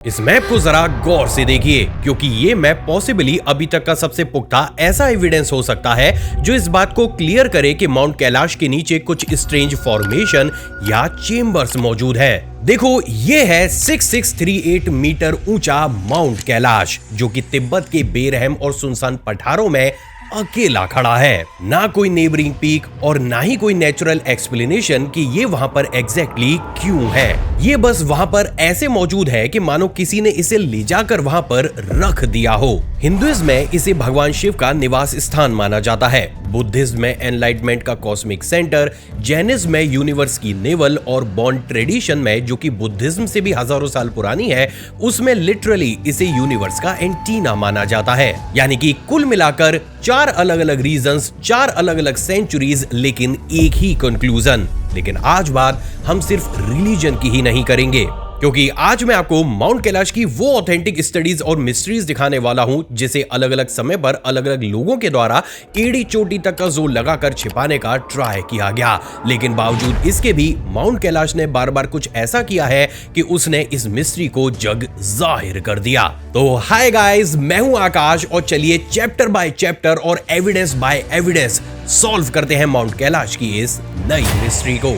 इस मैप को जरा गौर से देखिए, क्योंकि ये मैप पॉसिबली अभी तक का सबसे पुख्ता ऐसा एविडेंस हो सकता है जो इस बात को क्लियर करे कि माउंट कैलाश के नीचे कुछ स्ट्रेंज फॉर्मेशन या चेम्बर्स मौजूद है। देखो, ये है 6638 मीटर ऊंचा माउंट कैलाश, जो कि तिब्बत के बेरहम और सुनसान पठारों में अकेला खड़ा है। ना कोई नेबरिंग पीक और ना ही कोई नेचुरल एक्सप्लेनेशन कि ये वहां पर एग्जैक्टली क्यों है। ये बस वहां पर ऐसे मौजूद है कि मानो किसी ने इसे ले जाकर वहां पर रख दिया हो। हिंदुइज्म में इसे भगवान शिव का निवास स्थान माना जाता है, बुद्धिज्म में एनलाइटमेंट का कॉस्मिक सेंटर, जैनिज्म में यूनिवर्स की नेवल और बॉन्ड ट्रेडिशन में, जो कि बुद्धिज्म से भी हजारों साल पुरानी है, उसमें लिटरली इसे यूनिवर्स का एंटीना माना जाता है। यानी कि कुल मिलाकर 4 अलग अलग रीजंस, 4 अलग अलग सेंचुरीज, लेकिन एक ही कंक्लूजन। लेकिन आज बात हम सिर्फ रिलीजन की ही नहीं करेंगे, क्योंकि आज मैं आपको माउंट कैलाश की वो ऑथेंटिक स्टडीज और मिस्ट्रीज दिखाने वाला हूं जिसे अलग अलग समय पर अलग अलग लोगों के द्वारा एड़ी चोटी तक का जोर लगाकर छिपाने का ट्राई किया गया। लेकिन बावजूद इसके भी माउंट कैलाश ने बार बार कुछ ऐसा किया है कि उसने इस मिस्ट्री को जग जाहिर कर दिया। तो हाय गाइस, मैं हूं आकाश और चलिए चैप्टर बाय चैप्टर और एविडेंस बाय एविडेंस सॉल्व करते हैं माउंट कैलाश की इस नई मिस्ट्री को।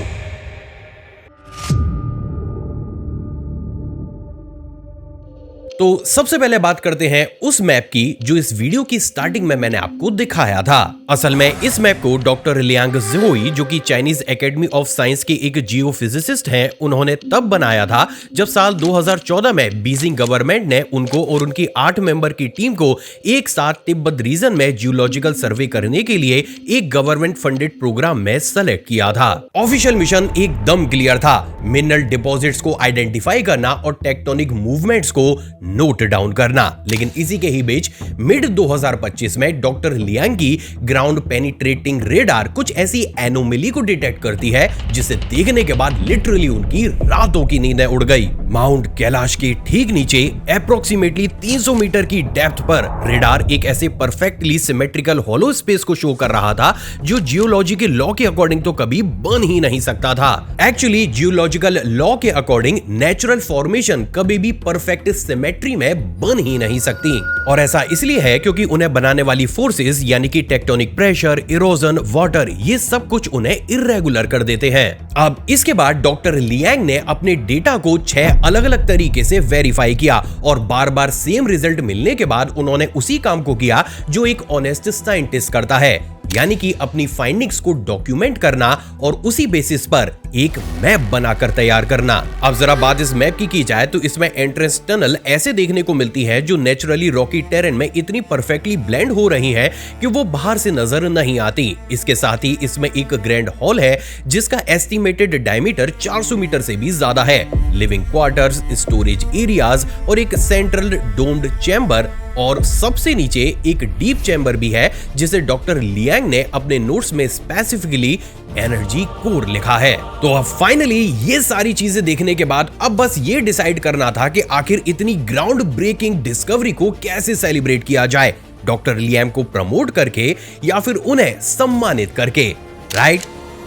तो सबसे पहले बात करते हैं उस मैप की जो इस वीडियो की स्टार्टिंग में मैंने आपको दिखाया था। असल में इस मैप को डॉक्टर लियांग ज़ोई, जो कि चाइनीज एकेडमी ऑफ साइंस के एक जियोफिजिसिस्ट हैं, उन्होंने तब बनाया था जब साल 2014 में बीजिंग गवर्नमेंट ने उनको और उनकी 8 मेंबर की टीम को एक साथ तिब्बत रीजन में जियोलॉजिकल सर्वे करने के लिए एक गवर्नमेंट फंडेड प्रोग्राम में सेलेक्ट किया था। ऑफिशियल मिशन एकदम क्लियर था, मिनरल डिपॉजिट्स को आइडेंटिफाई करना और टेक्टोनिक मूवमेंट्स को नोट डाउन करना। लेकिन इसी के ही बीच मिड 2025 में डॉक्टर लियांग की ग्राउंड पेनिट्रेटिंग रेडार कुछ ऐसी एनोमली को डिटेक्ट करती है जिसे देखने के बाद लिटरली उनकी रातों की नींदें उड़ गई। माउंट कैलाश के ठीक नीचे अप्रोक्सीमेटली 300 मीटर की डेप्थ पर रेडार एक ऐसे परफेक्टली सिमेट्रिकल हॉलो स्पेस को शो कर रहा था जो जियोलॉजी के लॉ के अकॉर्डिंग तो कभी बन ही नहीं सकता था। एक्चुअली जियोलॉजिकल लॉ के अकॉर्डिंग नेचुरल फॉर्मेशन कभी भी परफेक्ट सिमेट्री में बन ही नहीं सकती, और ऐसा इसलिए है क्योंकि उन्हें बनाने वाली फोर्सेस यानी कि टेक्टोनिक प्रेशर, इरोजन, वाटर, ये सब कुछ उन्हें इर्रेगुलर कर देते हैं। अब इसके बाद डॉक्टर लियांग ने अपने डेटा को 6 अलग अलग तरीके से वेरीफाई किया और बार बार सेम रिजल्ट मिलने के बाद उन्होंने उसी काम को किया जो एक ऑनेस्ट साइंटिस्ट करता है, यानी कि अपनी फाइंडिंग्स को डॉक्यूमेंट करना और उसी बेसिस पर एक मैप बनाकर तैयार करना। अब जरा बात इस मैप की जाए तो इसमें एंट्रेंस टनल ऐसे देखने को मिलती है जो नेचुरली रॉकी टेरेन में इतनी परफेक्टली ब्लेंड हो रही है कि वो बाहर से नजर नहीं आती। इसके साथ ही इसमें एक ग्रैंड हॉल है जिसका एस्टिमेटेड डायमीटर 400 मीटर से भी ज्यादा है, लिविंग क्वार्टर्स, स्टोरेज एरियाज और एक सेंट्रल डोम्ड चैम्बर, और सबसे नीचे एक डीप चैम्बर भी है जिसे डॉक्टर लियांग ने अपने नोट्स में स्पेसिफिकली एनर्जी कोर लिखा है। तो अब फाइनली ये सारी चीजें देखने के बाद अब बस ये डिसाइड करना था कि आखिर इतनी ग्राउंड ब्रेकिंग डिस्कवरी को कैसे सेलिब्रेट किया जाए, डॉक्टर लियांग को प्रमोट करके या फिर उन्हें सम्मानित करके, राइट?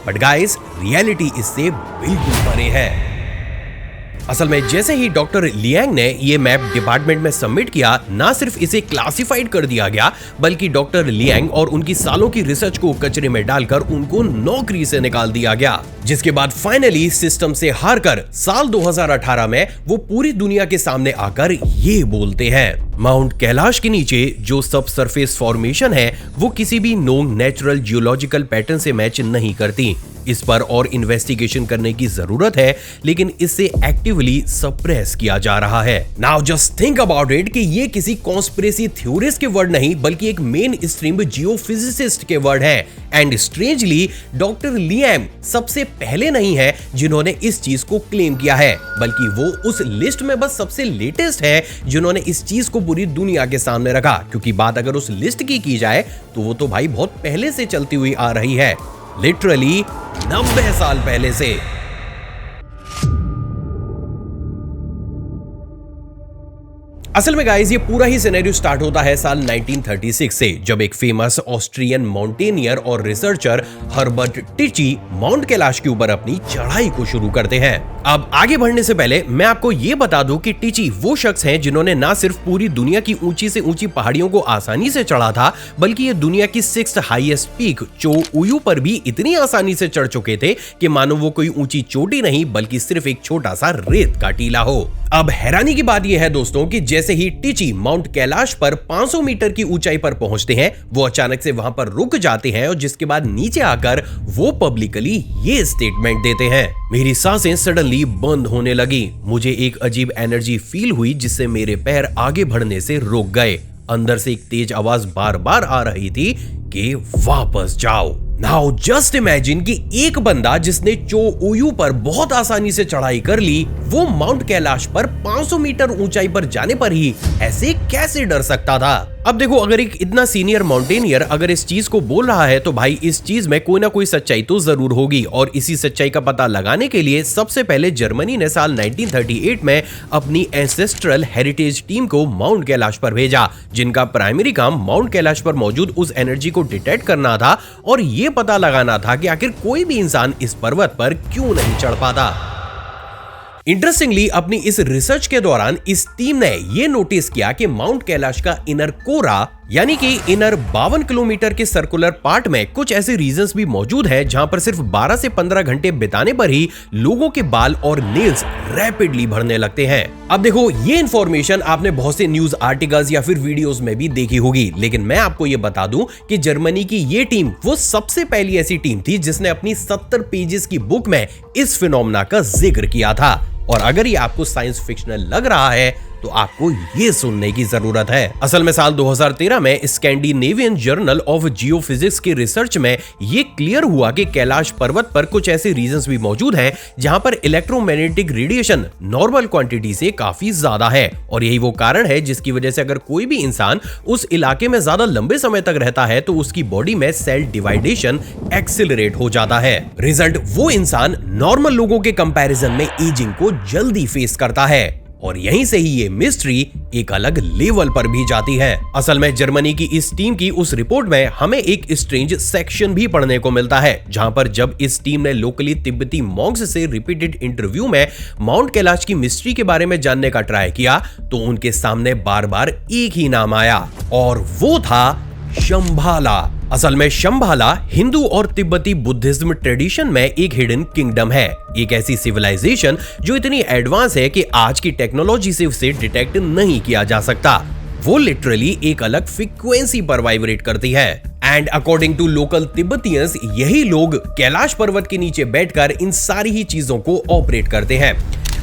बट गाइस, रियलिटी इससे बिल्कुल परे है। असल में जैसे ही डॉक्टर लियांग ने ये मैप डिपार्टमेंट में सबमिट किया, ना सिर्फ इसे क्लासिफाइड कर दिया गया बल्कि डॉक्टर लियांग और उनकी सालों की रिसर्च को कचरे में डालकर उनको नौकरी से निकाल दिया गया। जिसके बाद फाइनली सिस्टम से हारकर साल 2018 में वो पूरी दुनिया के सामने आकर ये बोलते हैं, माउंट कैलाश के नीचे जो सब सरफेस फॉर्मेशन है वो किसी भी नोन नेचुरल जियोलॉजिकल पैटर्न से मैच नहीं करती। इस पर और इन्वेस्टिगेशन करने की जरूरत है, लेकिन इसे एक्टिवली सप्रेस किया जा रहा है। Now just think about it कि ये किसी कॉन्स्पिरेसी थ्योरिस्ट के वर्ड नहीं बल्कि एक मेन स्ट्रीम जियोफिजिसिस्ट के वर्ड है। एंड स्ट्रेंजली डॉक्टर लियांग सबसे पहले नहीं है जिन्होंने इस चीज को क्लेम किया है, बल्कि वो उस लिस्ट में बस सबसे लेटेस्ट है जिन्होंने इस चीज को पूरी दुनिया के सामने रखा। क्योंकि बात अगर उस लिस्ट की जाए तो वो तो भाई बहुत पहले से चलती हुई आ रही है, लिटरली 90 साल पहले से। असल में गाइस ये पूरा ही सिनेरियो स्टार्ट होता है साल 1936 से, जब एक फेमस ऑस्ट्रियन माउंटेनियर और रिसर्चर हर्बर्ट टिची माउंट कैलाश के ऊपर अपनी चढ़ाई को शुरू करते हैं। अब आगे बढ़ने से पहले मैं आपको ये बता दूं कि टिची वो शख्स हैं जिन्होंने ना सिर्फ पूरी दुनिया की ऊंची से ऊंची पहाड़ियों को आसानी से चढ़ा था, बल्कि ये दुनिया की 6th हाईएस्ट पीक चो उयू पर भी इतनी आसानी से चढ़ चुके थे कि मानो वो कोई ऊंची चोटी नहीं बल्कि सिर्फ एक छोटा सा रेत का टीला हो। अब हैरानी की बात यह है दोस्तों कि जैसे ही टिची माउंट कैलाश पर 500 मीटर की ऊंचाई पर पहुंचते हैं, वो अचानक से वहां पर रुक जाते हैं और जिसके बाद नीचे आकर वो पब्लिकली ये स्टेटमेंट देते हैं, मेरी सांसें सडनली बंद होने लगी, मुझे एक अजीब एनर्जी फील हुई जिससे मेरे पैर आगे बढ़ने से रुक गए। अंदर से एक तेज आवाज बार बार आ रही थी कि वापस जाओ। नाउ जस्ट इमेजिन कि एक बंदा जिसने चो उयू पर बहुत आसानी से चढ़ाई कर ली, वो माउंट कैलाश पर 500 मीटर ऊंचाई पर जाने पर ही ऐसे कैसे डर सकता था। अब देखो, अगर एक इतना सीनियर माउंटेनियर अगर इस चीज को बोल रहा है तो भाई इस चीज में कोई ना कोई सच्चाई तो जरूर होगी। और इसी सच्चाई का पता लगाने के लिए सबसे पहले जर्मनी ने साल 1938 में अपनी एंसेस्ट्रल हेरिटेज टीम को माउंट कैलाश पर भेजा, जिनका प्राइमरी काम माउंट कैलाश पर मौजूद उस एनर्जी को डिटेक्ट करना था और ये पता लगाना था कि आखिर कोई भी इंसान इस पर्वत पर क्यों नहीं चढ़ पाता। इंटरेस्टिंगली अपनी इस रिसर्च के दौरान इस टीम ने यह नोटिस किया कि माउंट कैलाश का इनर कोरा यानी कि इनर 52 किलोमीटर के सर्कुलर पार्ट में कुछ ऐसे रीजन्स भी मौजूद हैं जहां पर सिर्फ 12 से 15 घंटे बिताने पर ही लोगों के बाल और नेल्स रैपिडली बढ़ने लगते हैं। अब देखो, ये इंफॉर्मेशन आपने बहुत से न्यूज आर्टिकल्स या फिर वीडियोस में भी देखी होगी, लेकिन मैं आपको ये बता दूं कि जर्मनी की ये टीम वो सबसे पहली ऐसी टीम थी जिसने अपनी 70 पेजेस की बुक में इस फिनोमेना का जिक्र किया था। और अगर ये आपको साइंस फिक्शनल लग रहा है तो आपको ये सुनने की जरूरत है। असल में साल 2013 में स्कैंडिनेवियन जर्नल ऑफ जियोफिजिक्स की रिसर्च में ये क्लियर हुआ कि कैलाश पर्वत पर कुछ ऐसे रीजंस भी मौजूद हैं जहां पर इलेक्ट्रोमैग्नेटिक रेडिएशन नॉर्मल क्वांटिटी से काफी ज्यादा है। और यही वो कारण है जिसकी वजह से अगर कोई भी इंसान उस इलाके में ज्यादा लंबे समय तक रहता है तो उसकी बॉडी में सेल डिवाइडेशन एक्सिलरेट हो जाता है। रिजल्ट, वो इंसान नॉर्मल लोगों के कंपैरिजन में एजिंग को जल्दी फेस करता है। और यहीं से ही ये मिस्ट्री एक अलग लेवल पर भी जाती है। असल में जर्मनी की इस टीम की उस रिपोर्ट में हमें एक स्ट्रेंज सेक्शन भी पढ़ने को मिलता है, जहां पर जब इस टीम ने लोकली तिब्बती मॉन्क्स से रिपीटेड इंटरव्यू में माउंट कैलाश की मिस्ट्री के बारे में जानने का ट्राई किया तो उनके सामने बार बार एक ही नाम आया और वो था शंभाला। असल में शंभाला हिंदू और तिब्बती बुद्धिज्म ट्रेडिशन में एक हिडन किंगडम है, एक ऐसी सिविलाइजेशन जो इतनी एडवांस है कि आज की टेक्नोलॉजी से उसे डिटेक्ट नहीं किया जा सकता। वो लिटरली एक अलग फ्रीक्वेंसी पर वाइब्रेट करती है। And according to local Tibetans, यही लोग कैलाश पर्वत के नीचे बैठकर इन सारी ही चीजों को ऑपरेट करते हैं।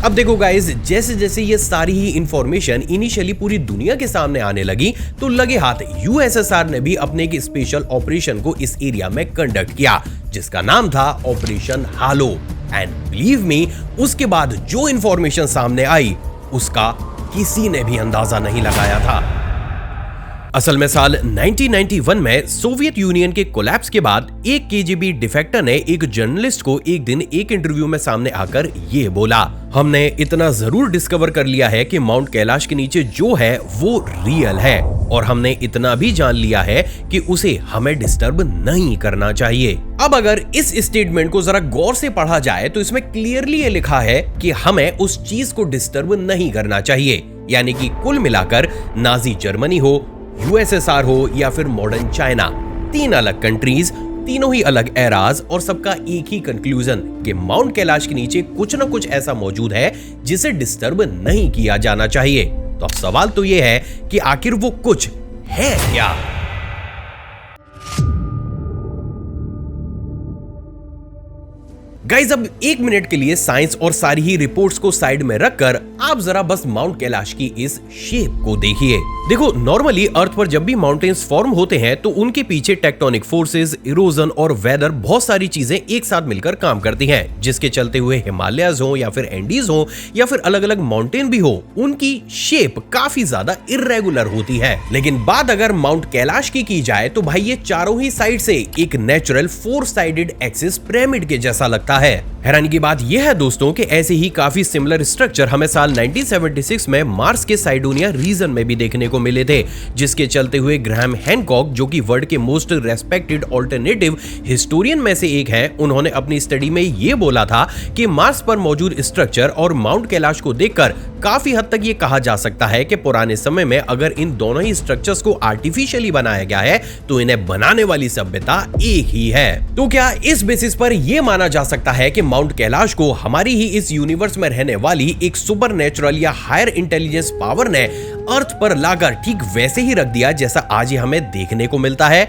अब देखो गाइस, जैसे जैसे ये सारी ही इंफॉर्मेशन इनिशियली पूरी दुनिया के सामने आने लगी तो लगे हाथ यूएसएसआर ने भी अपने एक स्पेशल ऑपरेशन को इस एरिया में कंडक्ट किया, जिसका नाम था operation hello. And believe me, उसके बाद जो इंफॉर्मेशन सामने आई उसका किसी ने भी अंदाजा नहीं लगाया था। असल में साल 1991 में सोवियत यूनियन के कोलैप्स के बाद एक केजीबी डिफेक्टर ने एक जर्नलिस्ट को एक दिन एक इंटरव्यू में सामने आकर ये बोला, हमने इतना जरूर डिस्कवर कर लिया है कि माउंट कैलाश के नीचे जो है वो रियल है और हमने इतना भी जान लिया है कि उसे हमें डिस्टर्ब नहीं करना चाहिए। अब अगर इस स्टेटमेंट को जरा गौर से पढ़ा जाए तो इसमें क्लियरली ये लिखा है कि हमें उस चीज को डिस्टर्ब नहीं करना चाहिए। यानी कि कुल मिलाकर नाजी जर्मनी हो, यूएसएसआर हो या फिर मॉडर्न चाइना, तीन अलग कंट्रीज, तीनों ही अलग एराज और सबका एक ही कंक्लूजन कि माउंट कैलाश के नीचे कुछ न कुछ ऐसा मौजूद है जिसे डिस्टर्ब नहीं किया जाना चाहिए। तो अब सवाल तो यह है कि आखिर वो कुछ है क्या? गाइस, अब एक मिनट के लिए साइंस और सारी ही रिपोर्ट्स को साइड में रखकर आप जरा बस माउंट कैलाश की इस शेप को देखिए। देखो, नॉर्मली अर्थ पर जब भी माउंटेन्स फॉर्म होते हैं तो उनके पीछे टेक्टोनिक फोर्सेस, इरोजन और वेदर, बहुत सारी चीजें एक साथ मिलकर काम करती हैं, जिसके चलते हुए हिमालयाज हो या फिर एंडीज हो या फिर अलग अलग माउंटेन भी हो, उनकी शेप काफी ज्यादा इर्रेगुलर होती है। लेकिन बात अगर माउंट कैलाश की जाए तो भाई ये चारों ही साइड से एक नेचुरल 4 साइडेड एक्सिस पिरामिड के जैसा लगता सकता है। हैरानी की बात यह है दोस्तों कि ऐसे ही काफी सिमिलर स्ट्रक्चर हमें साल 1976 में मार्स के साइडोनिया रीजन में भी देखने को मिले थे, जिसके चलते हुए ग्राहम हैनकॉक, जो कि वर्ल्ड के मोस्ट रेस्पेक्टेड ऑल्टरनेटिव हिस्टोरियन में से एक हैं, उन्होंने अपनी स्टडी में ये बोला था कि मार्स पर मौजूद स्ट्रक्चर और माउंट कैलाश को देखकर काफी हद तक ये कहा जा सकता है कि पुराने समय में अगर इन दोनों ही स्ट्रक्चर्स को आर्टिफिशियली बनाया गया है तो इन्हें बनाने वाली सभ्यता एक ही है। तो क्या इस बेसिस पर यह माना जा सकता है कि माउंट कैलाश को हमारी ही इस यूनिवर्स में रहने वाली एक सुपरनेचुरल या हायर इंटेलिजेंस पावर ने अर्थ पर लाकर ठीक वैसे ही रख दिया जैसा आज ही हमें देखने को मिलता है?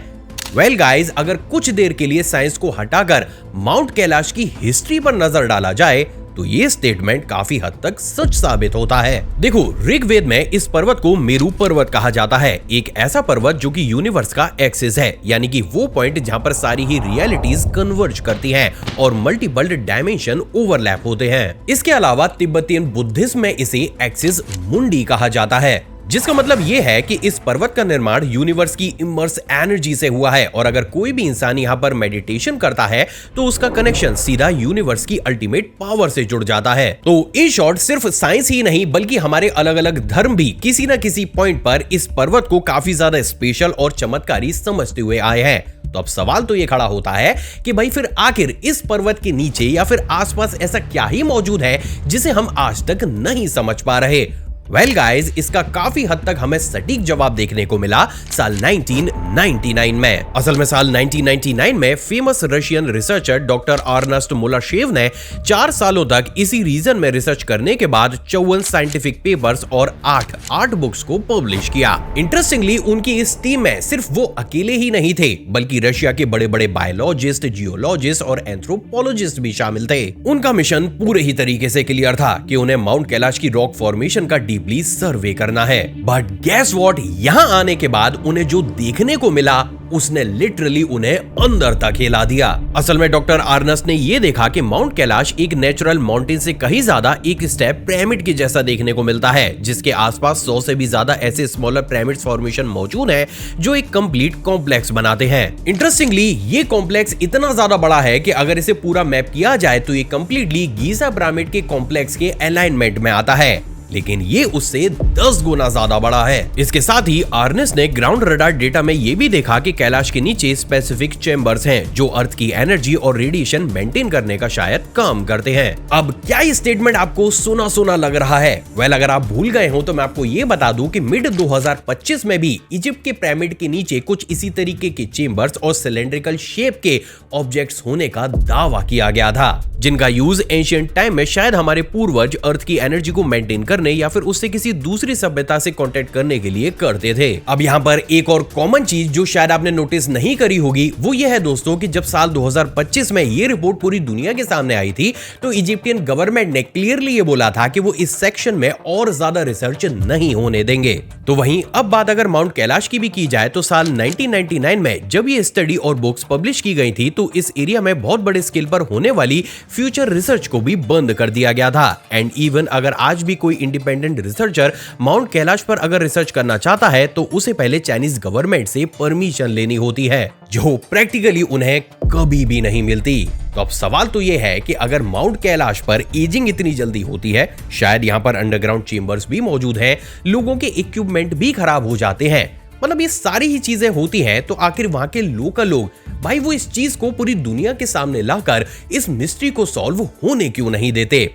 वेल गाइज, अगर कुछ देर के लिए साइंस को हटाकर माउंट कैलाश की हिस्ट्री पर नजर डाला जाए तो ये स्टेटमेंट काफी हद तक सच साबित होता है। देखो, ऋग्वेद में इस पर्वत को मेरू पर्वत कहा जाता है, एक ऐसा पर्वत जो कि यूनिवर्स का एक्सिस है, यानी कि वो पॉइंट जहां पर सारी ही रियलिटीज कन्वर्ज करती हैं और मल्टीपल डायमेंशन ओवरलैप होते हैं। इसके अलावा तिब्बतियन बुद्धिज्म में इसे एक्सिस मुंडी कहा जाता है, जिसका मतलब ये है कि इस पर्वत का निर्माण यूनिवर्स की इमर्स एनर्जी से हुआ है और अगर कोई भी इंसान यहाँ पर मेडिटेशन करता है तो उसका कनेक्शन सीधा यूनिवर्स की अल्टीमेट पावर से जुड़ जाता है। तो इन शॉर्ट सिर्फ साइंस ही नहीं बल्कि हमारे अलग अलग धर्म भी किसी न किसी पॉइंट पर इस पर्वत को काफी ज्यादा स्पेशल और चमत्कारी समझते हुए आए हैं। तो अब सवाल तो ये खड़ा होता है कि भाई फिर आखिर इस पर्वत के नीचे या फिर आसपास ऐसा क्या ही मौजूद है जिसे हम आज तक नहीं समझ पा रहे? वेल गाइज, इसका काफी हद तक हमें सटीक जवाब देखने को मिला साल 1999 में। असल में साल 1999 में famous Russian researcher doctor Ernest Molashev ने 4 सालों तक इसी रीजन में रिसर्च करने के बाद 54 साइंटिफिक पेपर्स और 8 आर्ट बुक्स को पब्लिश किया। इंटरेस्टिंगली, उनकी इस टीम में सिर्फ वो अकेले ही नहीं थे बल्कि रशिया के बड़े बड़े बायोलॉजिस्ट, जियोलॉजिस्ट और एंथ्रोपोलॉजिस्ट भी शामिल थे। उनका मिशन पूरे ही तरीके से क्लियर था कि उन्हें माउंट कैलाश की रॉक फॉर्मेशन का डीपली सर्वे करना है। बट गेस व्हाट, यहां आने के बाद उन्हें जो देखने को मिला उसने लिटरली उन्हें अंदर तक हिला दिया। असल में डॉक्टर अर्नेस्ट ने यह देखा कि माउंट कैलाश एक नेचुरल माउंटेन से कहीं ज्यादा एक स्टेप पिरामिड के जैसा देखने को मिलता है, जिसके आसपास 100 से भी ज्यादा ऐसे स्मॉलर पिरामिड फॉर्मेशन मौजूद हैं जो एक कंप्लीट कॉम्प्लेक्स बनाते हैं। इंटरेस्टिंगली, ये कॉम्प्लेक्स इतना ज्यादा बड़ा है कि अगर इसे पूरा मैप किया जाए तो ये कंप्लीटली गीजा पिरामिड के कॉम्प्लेक्स के अलाइनमेंट में आता है, लेकिन ये उससे 10 गुना ज्यादा बड़ा है। इसके साथ ही अर्नेस्ट ने ग्राउंड रडार डेटा में ये भी देखा कि कैलाश के नीचे स्पेसिफिक चेंबर्स हैं जो अर्थ की एनर्जी और रेडिएशन मेंटेन करने का शायद काम करते हैं। अब क्या ये स्टेटमेंट आपको सुना सुना लग रहा है? वेल, अगर आप भूल गए हो तो मैं आपको ये बता दूं कि मिड 2025 में भी इजिप्ट के पिरामिड के नीचे कुछ इसी तरीके के चेंबर्स और सिलेंड्रिकल शेप के ऑब्जेक्ट्स होने का दावा किया गया था, जिनका यूज एंशिएंट टाइम में शायद हमारे पूर्वज अर्थ की एनर्जी को मेंटेन करने या फिर उससे किसी दूसरी सभ्यता से कांटेक्ट करने के लिए करते थे। अब यहाँ पर एक और कॉमन चीज जो शायद आपने नोटिस नहीं करी होगी वो ये है दोस्तों कि जब साल 2025 में ये रिपोर्ट पूरी दुनिया के सामने आई थी तो इजिप्टियन गवर्नमेंट ने क्लियरली ये बोला था कि वो इस सेक्शन में और ज्यादा रिसर्च नहीं होने देंगे। तो वहीं अब बात अगर माउंट कैलाश की भी की जाए तो साल 1999 में जब ये स्टडी और बुक्स पब्लिश की गई थी तो इस एरिया में बहुत बड़े स्केल पर होने वाली फ्यूचर रिसर्च को भी बंद कर दिया गया था। एंड इवन अगर आज भी कोई इंडिपेंडेंट रिसर्चर माउंट कैलाश पर अगर रिसर्च करना चाहता है तो उसे पहले चाइनीज गवर्नमेंट से परमिशन लेनी होती है, जो प्रैक्टिकली उन्हें कभी भी नहीं मिलती। तो अब सवाल तो ये है कि अगर माउंट कैलाश पर एजिंग इतनी जल्दी होती है, शायद यहाँ पर अंडरग्राउंड चेंबर्स भी मौजूद हैं, लोगों के इक्विपमेंट भी खराब हो जाते हैं, मतलब ये सारी ही चीजें होती हैं, तो आखिर वहां के लोकल लोग भाई वो इस चीज को पूरी दुनिया के सामने लाकर इस मिस्ट्री को सॉल्व होने क्यों नहीं देते?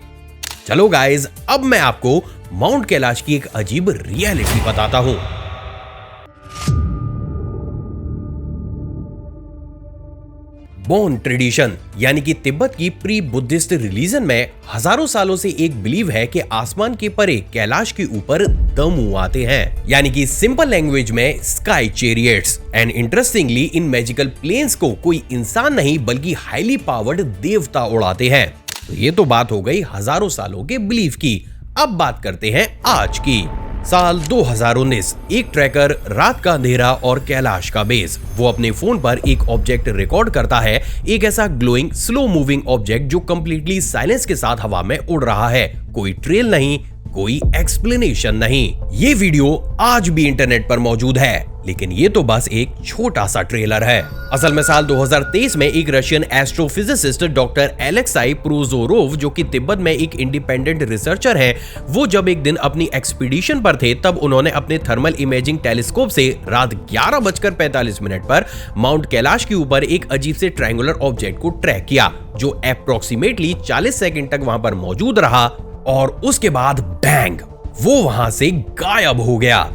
चलो गाइज, अब मैं आपको माउंट कैलाश की एक अजीब रियलिटी बताता हूं। बोन ट्रेडिशन यानी कि तिब्बत की प्री बुद्धिस्ट रिलीजन में हजारों सालों से एक बिलीव है कि आसमान के परे कैलाश के ऊपर दमू आते हैं, यानी कि सिंपल लैंग्वेज में स्काई चैरियट्स। एंड इंटरेस्टिंगली इन मैजिकल प्लेन्स को कोई इंसान नहीं बल्कि हाईली पावर्ड देवता उड़ाते हैं। तो ये तो बात हो गई हजारों सालों के बिलीव की। अब बात करते हैं आज की। साल 2019, एक ट्रैकर रात का अंधेरा और कैलाश का बेस, वो अपने फोन पर एक ऑब्जेक्ट रिकॉर्ड करता है, एक ऐसा ग्लोइंग स्लो मूविंग ऑब्जेक्ट जो कंप्लीटली साइलेंस के साथ हवा में उड़ रहा है, कोई ट्रेल नहीं, कोई एक्सप्लेनेशन नहीं। ये वीडियो आज भी इंटरनेट पर मौजूद है। लेकिन ये तो बस एक छोटा सा ट्रेलर है। असल में साल 2023 में एक रशियन एस्ट्रोफिजिसिस्ट डॉक्टर एलेक्साई प्रोजोरोव, जो कि तिब्बत में एक इंडिपेंडेंट रिसर्चर है, वो जब एक दिन अपनी एक्सपीडिशन पर थे तब उन्होंने अपने थर्मल इमेजिंग टेलीस्कोप से रात 11:45 पर माउंट कैलाश के ऊपर एक अजीब से ट्रायंगुलर ऑब्जेक्ट को ट्रैक किया, जो अप्रोक्सीमेटली 40 सेकंड तक वहां पर मौजूद रहा और उसके बाद बैंग, वो वहां से गायब हो गया।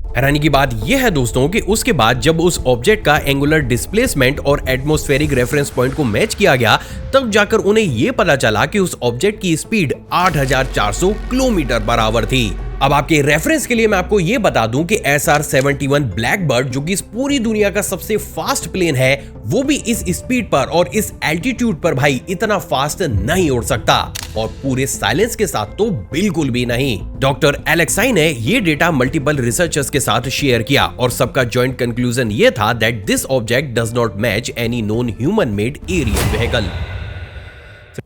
हैरानी की बात यह है दोस्तों कि उसके बाद जब उस ऑब्जेक्ट का एंगुलर डिस्प्लेसमेंट और एटमॉस्फेरिक रेफरेंस पॉइंट को मैच किया गया, तब जाकर उन्हें यह पता चला कि उस ऑब्जेक्ट की स्पीड 8400 किलोमीटर पर आवर थी। अब आपके रेफरेंस के लिए मैं आपको यह बता दूं कि SR-71 ब्लैकबर्ड, जो कि इस पूरी दुनिया का सबसे फास्ट प्लेन है, वो भी इस स्पीड पर और इस एल्टीट्यूड पर भाई इतना फास्ट नहीं उड़ सकता, और पूरे साइलेंस के साथ तो बिल्कुल भी नहीं। डॉक्टर एलेक्साई ने ये डेटा मल्टीपल रिसर्चर्स के साथ शेयर किया और सबका जॉइंट कंक्लूजन ये था that this object does not match any known human made aerial vehicle.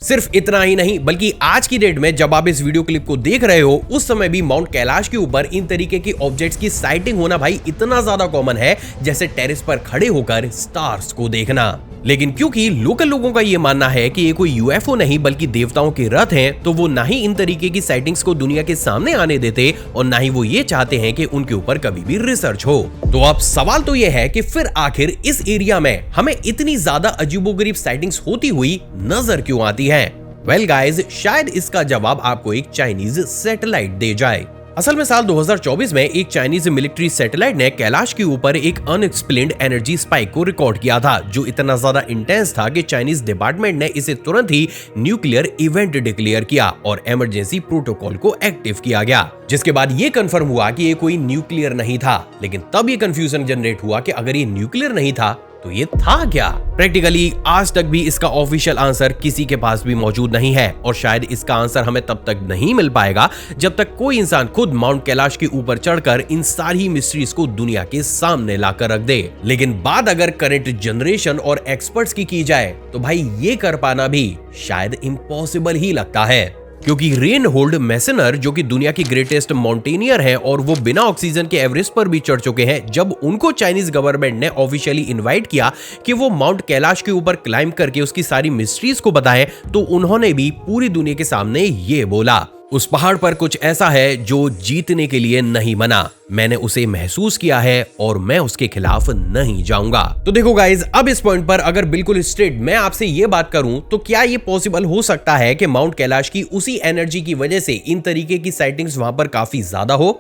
सिर्फ इतना ही नहीं, बल्कि आज की डेट में जब आप इस वीडियो क्लिप को देख रहे हो, उस समय भी माउंट कैलाश के ऊपर इन तरीके की ऑब्जेक्ट्स की साइटिंग होना भाई इतना ज्यादा कॉमन है जैसे टेरेस पर खड़े होकर स्टार्स को देखना। लेकिन क्योंकि लोकल लोगों का यह मानना है कि ये कोई यूएफओ नहीं बल्कि देवताओं के रथ हैं, तो वो ना ही इन तरीके की साइटिंग्स को दुनिया के सामने आने देते और ना ही वो ये चाहते हैं कि उनके ऊपर कभी भी रिसर्च हो। तो अब सवाल तो ये है कि फिर आखिर इस एरिया में हमें इतनी ज्यादा अजीबोगरीब साइटिंग्स होती हुई नजर क्यों आती है? वेल गाइज, शायद इसका जवाब आपको एक चाइनीज सैटेलाइट दे जाए। असल में साल 2024 में एक चाइनीज मिलिट्री सैटेलाइट ने कैलाश के ऊपर एक अनएक्सप्लेन्ड एनर्जी स्पाइक को रिकॉर्ड किया था, जो इतना ज्यादा इंटेंस था कि चाइनीज डिपार्टमेंट ने इसे तुरंत ही न्यूक्लियर इवेंट डिक्लेयर किया और इमरजेंसी प्रोटोकॉल को एक्टिव किया गया, जिसके बाद ये कंफर्म हुआ कि ये कोई न्यूक्लियर नहीं था। लेकिन तब ये कंफ्यूजन जनरेट हुआ कि अगर ये न्यूक्लियर नहीं था तो ये था क्या? प्रैक्टिकली आज तक भी इसका ऑफिशियल आंसर किसी के पास भी मौजूद नहीं है और शायद इसका आंसर हमें तब तक नहीं मिल पाएगा जब तक कोई इंसान खुद माउंट कैलाश के ऊपर चढ़कर इन सारी मिस्ट्रीज को दुनिया के सामने लाकर रख दे। लेकिन बात अगर करंट जनरेशन और एक्सपर्ट्स की जाए तो भाई ये कर पाना भी शायद इम्पॉसिबल ही लगता है, क्योंकि रेनहोल्ड मैसेनर, जो कि दुनिया की ग्रेटेस्ट माउंटेनियर हैं और वो बिना ऑक्सीजन के एवरेस्ट पर भी चढ़ चुके हैं, जब उनको चाइनीज गवर्नमेंट ने ऑफिशियली इनवाइट किया कि वो माउंट कैलाश के ऊपर क्लाइंब करके उसकी सारी मिस्ट्रीज को बताएं, तो उन्होंने भी पूरी दुनिया के सामने ये बोला, उस पहाड़ पर कुछ ऐसा है जो जीतने के लिए नहीं बना। मैंने उसे महसूस किया है और मैं उसके खिलाफ नहीं जाऊंगा। तो देखो गाइज, अब इस पॉइंट पर अगर बिल्कुल स्ट्रेट मैं आपसे ये बात करूं तो क्या ये पॉसिबल हो सकता है कि माउंट कैलाश की उसी एनर्जी की वजह से इन तरीके की साइटिंग्स वहां पर काफी ज्यादा हो?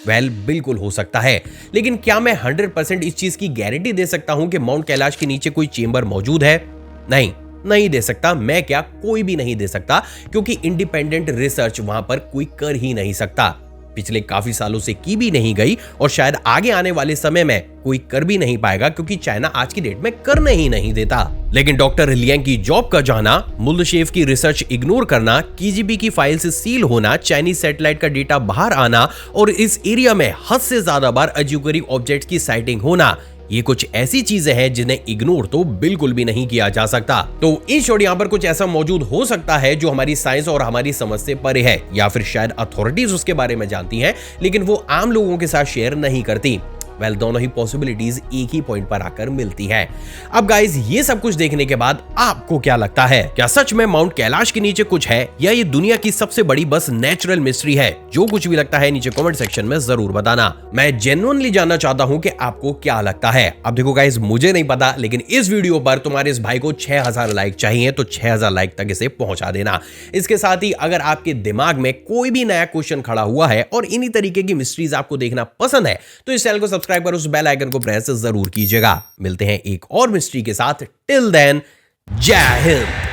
बिल्कुल हो सकता है, लेकिन क्या मैं 100% इस चीज की गारंटी दे सकता हूं कि माउंट कैलाश के नीचे कोई चेंबर मौजूद है? नहीं दे सकता। मैं क्या, कोई भी नहीं दे सकता, क्योंकि इंडिपेंडेंट रिसर्च वहां पर कोई कर ही नहीं सकता। पिछले काफी सालों से की भी नहीं गई और शायद आगे आने वाले समय में कोई कर भी नहीं पाएगा, क्योंकि चाइना आज की डेट में करने ही नहीं देता। लेकिन डॉक्टर लियांग की जॉब का जाना, मुल्दशेफ की रिसर्च इग्नोर करना, केजीबी की फाइल्स सील होना, चाइनीज सैटेलाइट का डेटा बाहर आना और इस एरिया में हद से ज्यादा बार अजीबोगरीब ऑब्जेक्ट्स की साइटिंग होना, ये कुछ ऐसी चीजें हैं जिन्हें इग्नोर तो बिल्कुल भी नहीं किया जा सकता। तो इन शॉर्ट यहाँ पर कुछ ऐसा मौजूद हो सकता है जो हमारी साइंस और हमारी समझ से परे है, या फिर शायद अथॉरिटीज उसके बारे में जानती हैं लेकिन वो आम लोगों के साथ शेयर नहीं करती। दोनों ही पॉसिबिलिटीज एक ही पॉइंट पर आकर मिलती है। अब गाइज, ये सब कुछ देखने के बाद आपको क्या लगता है? क्या सच में माउंट कैलाश के नीचे कुछ है या ये दुनिया की सबसे बड़ी बस नेचुरल मिस्ट्री है? जो कुछ भी लगता है नीचे कमेंट सेक्शन में जरूर बताना। मैं जेन्युइनली जानना चाहता हूं कि आपको क्या लगता है। अब देखो गाइज, मुझे नहीं पता, लेकिन इस वीडियो पर तुम्हारे इस भाई को 6000 लाइक चाहिए, तो 6000 लाइक तक इसे पहुंचा देना। इसके साथ ही अगर आपके दिमाग में कोई भी नया क्वेश्चन खड़ा हुआ है और इन्हीं तरीके की मिस्ट्रीज आपको देखना पसंद है, तो इस चैनल को सब्सक्राइब कर उस बेल आइकन को प्रेस जरूर कीजिएगा। मिलते हैं एक और मिस्ट्री के साथ। टिल देन, जय हिंद।